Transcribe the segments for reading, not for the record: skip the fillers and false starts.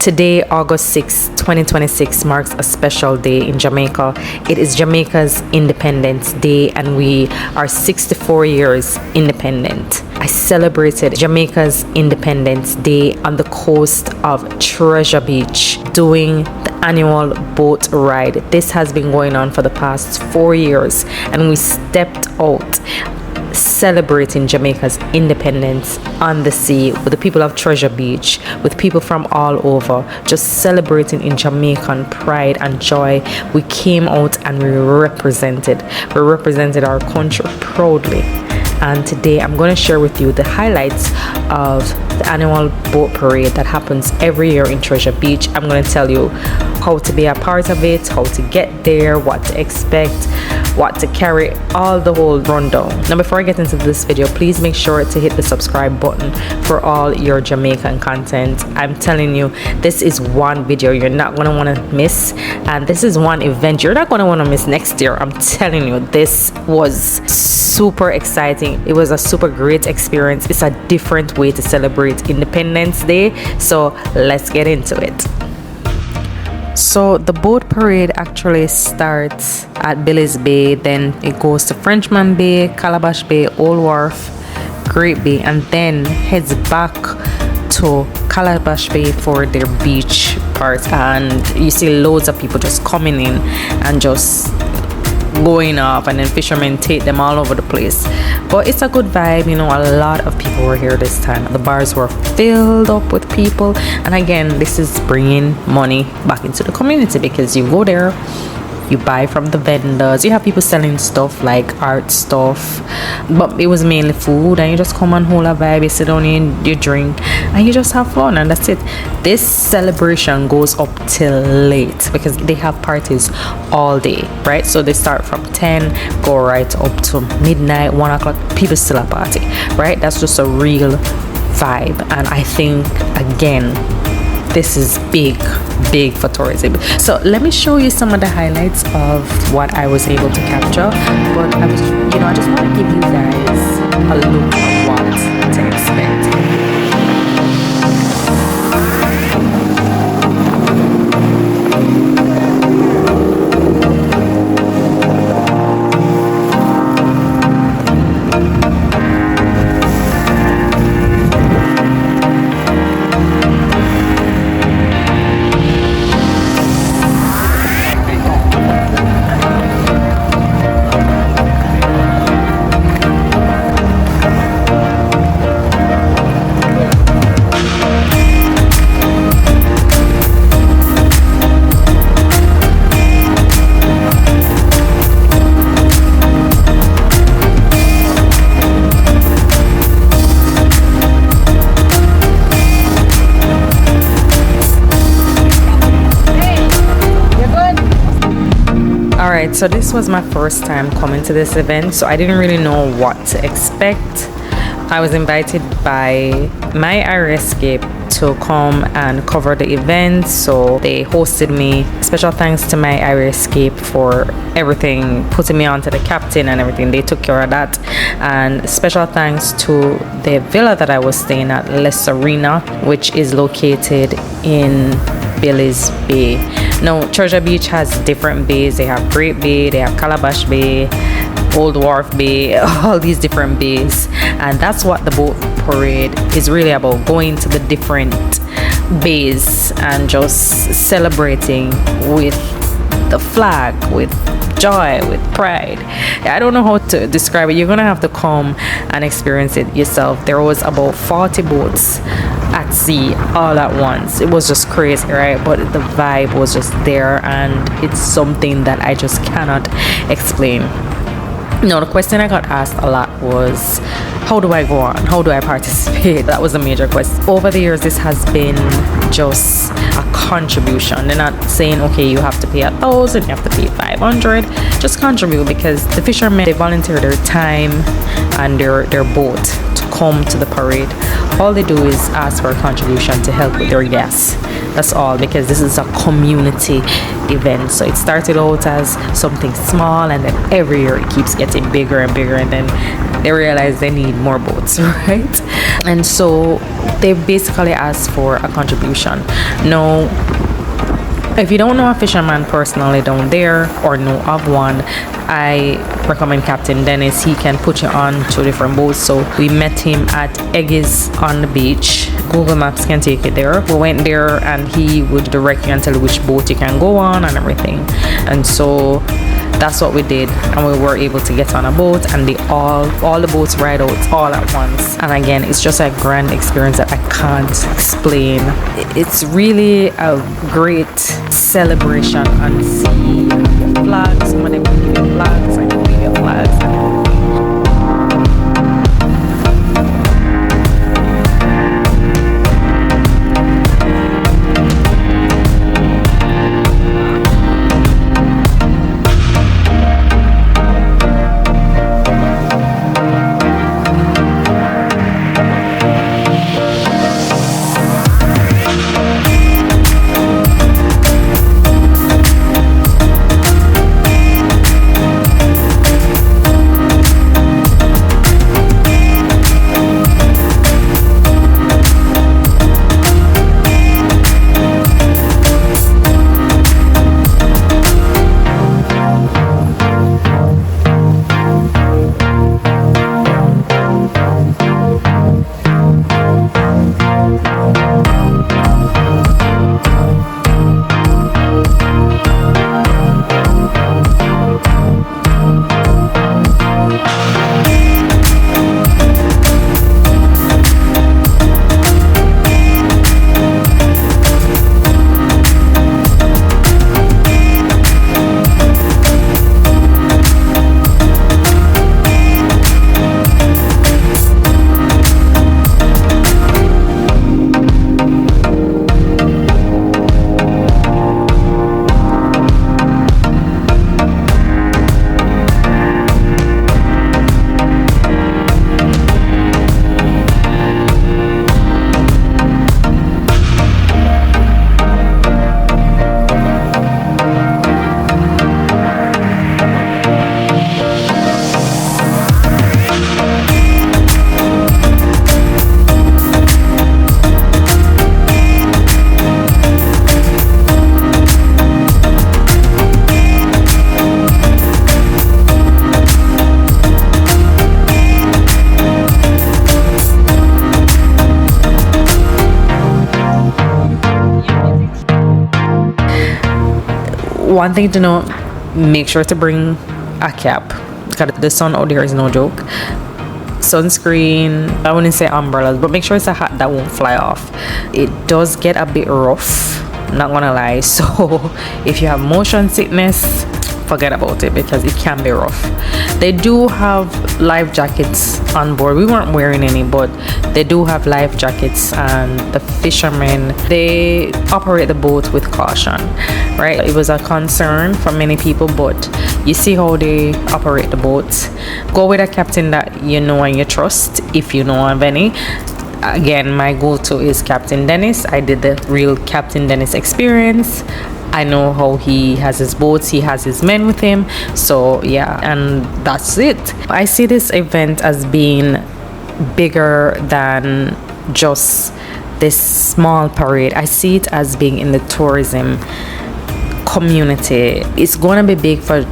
Today, August 6, 2026, marks a special day in Jamaica. It is Jamaica's Independence Day, and we are 64 years independent. I celebrated Jamaica's Independence Day on the coast of Treasure Beach, doing the annual boat ride. This has been going on for the past 4 years, and we stepped out celebrating Jamaica's independence on the sea with the people of Treasure Beach, with people from all over, just celebrating in Jamaican pride and joy. We came out and we represented our country proudly. And today I'm going to share with you the highlights of the annual boat parade that happens every year in Treasure Beach. I'm going to tell you how to be a part of it, how to get there, what to expect, what to carry, all the whole rundown. Now, before I get into this video, please make sure to hit the subscribe button for all your Jamaican content. I'm telling you, this is one video you're not going to want to miss, and this is one event you're not going to want to miss next year. I'm telling you, this was super exciting. It was a super great experience. It's a different way to celebrate Independence Day, so let's get into it. So the boat parade actually starts at Billy's Bay, then it goes to Frenchman Bay, Calabash Bay, Old Wharf, Great Bay, and then heads back to Calabash Bay for their beach part. And you see loads of people just coming in and just going off, and then fishermen take them all over the place. But it's a good vibe, you know. A lot of people were here this time. The bars were filled up with people, and again, this is bringing money back into the community, because you go there, you buy from the vendors, you have people selling stuff like art stuff, but it was mainly food, and you just come and hold a vibe, you sit down, you drink, and you just have fun, and that's it. This celebration goes up till late because they have parties all day, right? So they start from 10, go right up to midnight, 1 o'clock, people still a party, right? That's just a real vibe, and I think, again, this is big for tourism. So let me show you some of the highlights of what I was able to capture. But I just want to give you guys a look of what to expect. Alright, so this was my first time coming to this event, so I didn't really know what to expect. I was invited by My Area Escape to come and cover the event, so they hosted me. Special thanks to My Area Escape for everything, putting me on to the captain and everything. They took care of that. And special thanks to the villa that I was staying at, Les Arena, which is located in Billy's Bay. Now, Treasure Beach has different bays. They have Great Bay, they have Calabash Bay, Old Wharf Bay, all these different bays, and that's what the boat parade is really about, going to the different bays and just celebrating with the flag, with joy, with pride. I don't know how to describe it. You're gonna have to come and experience it yourself. There was about 40 boats at sea all at once. It was just crazy, right? But the vibe was just there, and it's something that I just cannot explain. No, the question I got asked a lot was, how do I go on? How do I participate? That was a major question. Over the years, this has been just a contribution. They're not saying, okay, you have to pay 1,000, you have to pay 500. Just contribute, because the fishermen, they volunteer their time and their boat to come to the parade. All they do is ask for a contribution to help with their gas. That's all, because this is a community event. So it started out as something small, and then every year it keeps getting bigger and bigger, and then they realize they need more boats, right? And so they basically asked for a contribution. Now, if you don't know a fisherman personally down there or know of one, I recommend Captain Dennis. He can put you on 2 different boats. So we met him at Eggy's on the beach. Google Maps can take you there. We went there and he would direct you and tell you which boat you can go on and everything. And so that's what we did, and we were able to get on a boat, and they all the boats ride out all at once. And again, it's just a grand experience that I can't explain. It's really a great celebration on sea. Flags, some of them give you flags, and give you flags. One thing to know, make sure to bring a cap, because the sun out there is no joke. Sunscreen, I wouldn't say umbrellas, but make sure it's a hat that won't fly off. It does get a bit rough, not gonna lie. So if you have motion sickness, forget about it, because it can be rough. They do have life jackets on board. We weren't wearing any, but they do have life jackets, and the fishermen, they operate the boat with caution, right? It was a concern for many people, but you see how they operate the boats. Go with a captain that you know and you trust, if you know of any. Again, my go-to is Captain Dennis. I did the real Captain Dennis experience. I know how he has his boats, he has his men with him. So yeah, and that's it. I see this event as being bigger than just this small parade. I see it as being in the tourism community. It's going to be big for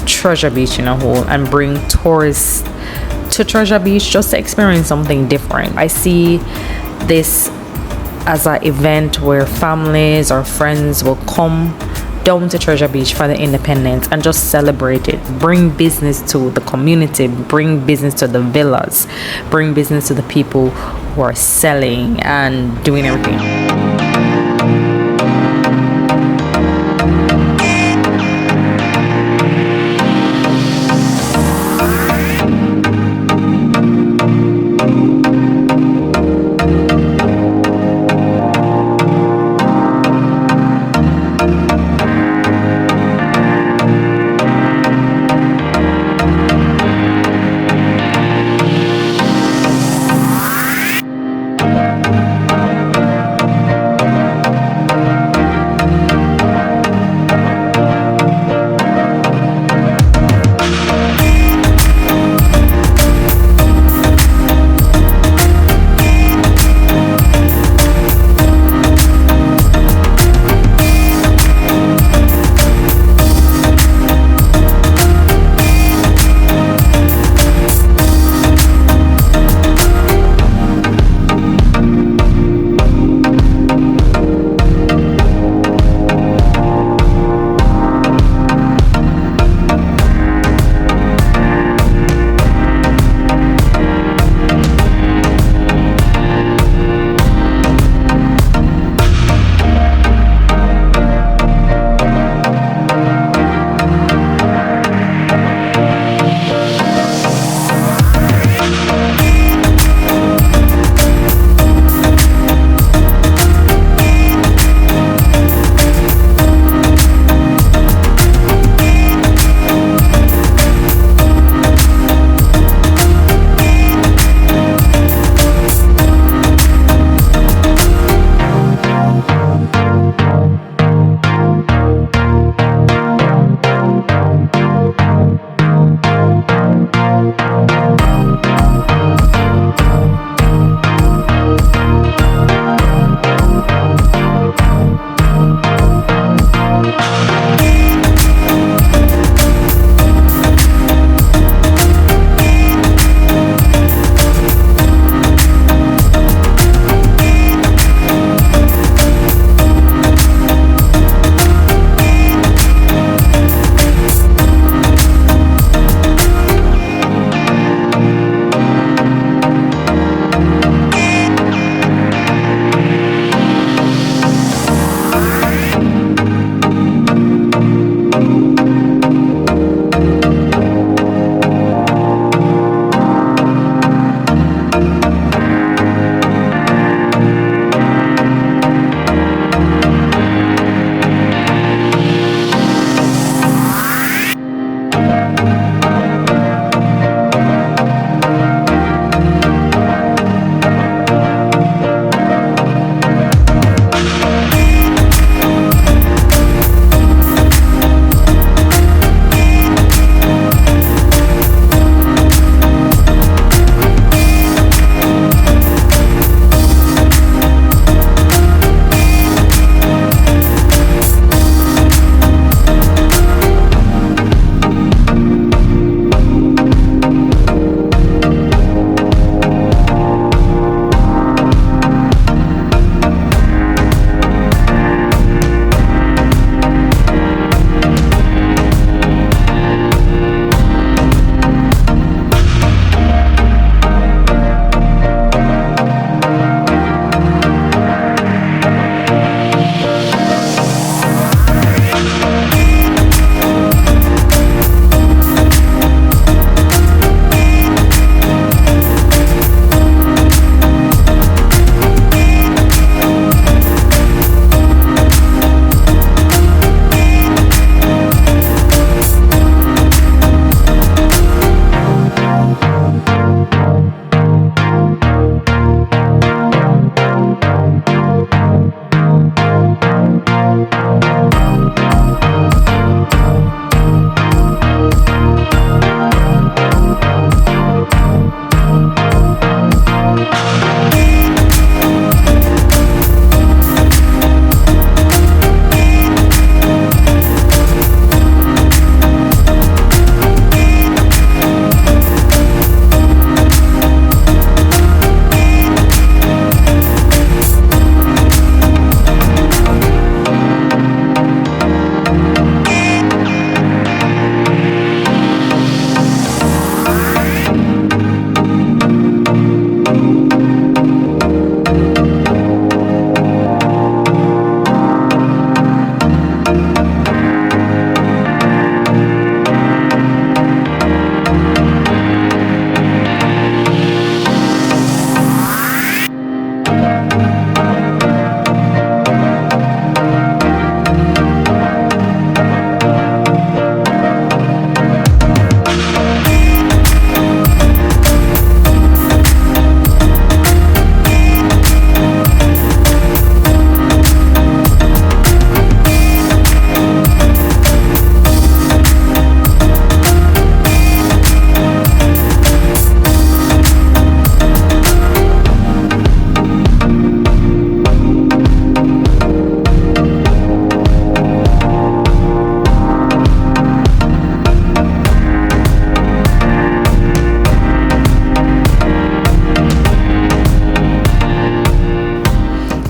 Treasure Beach in a whole, and bring tourists to Treasure Beach just to experience something different. I see this as an event where families or friends will come down to Treasure Beach for the Independence and just celebrate it. Bring business to the community, bring business to the villas, bring business to the people who are selling and doing everything.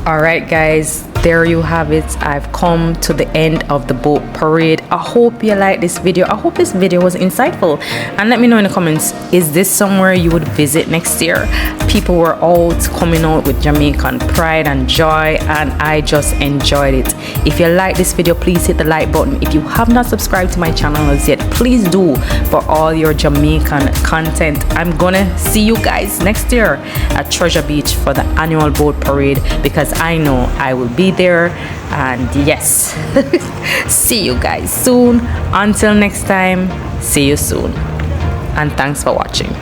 All right, guys, there you have it. I've come to the end of the boat parade. I hope you like this video. I hope this video was insightful, and let me know in the comments, is this somewhere you would visit next year? People were out coming out with Jamaican pride and joy, and I just enjoyed it. If you like this video, please hit the like button. If you have not subscribed to my channel as yet, please do, for all your Jamaican content. I'm gonna see you guys next year at Treasure Beach for the annual boat parade, because I know I will be there. And yes, see you guys soon. Until next time, see you soon, and thanks for watching.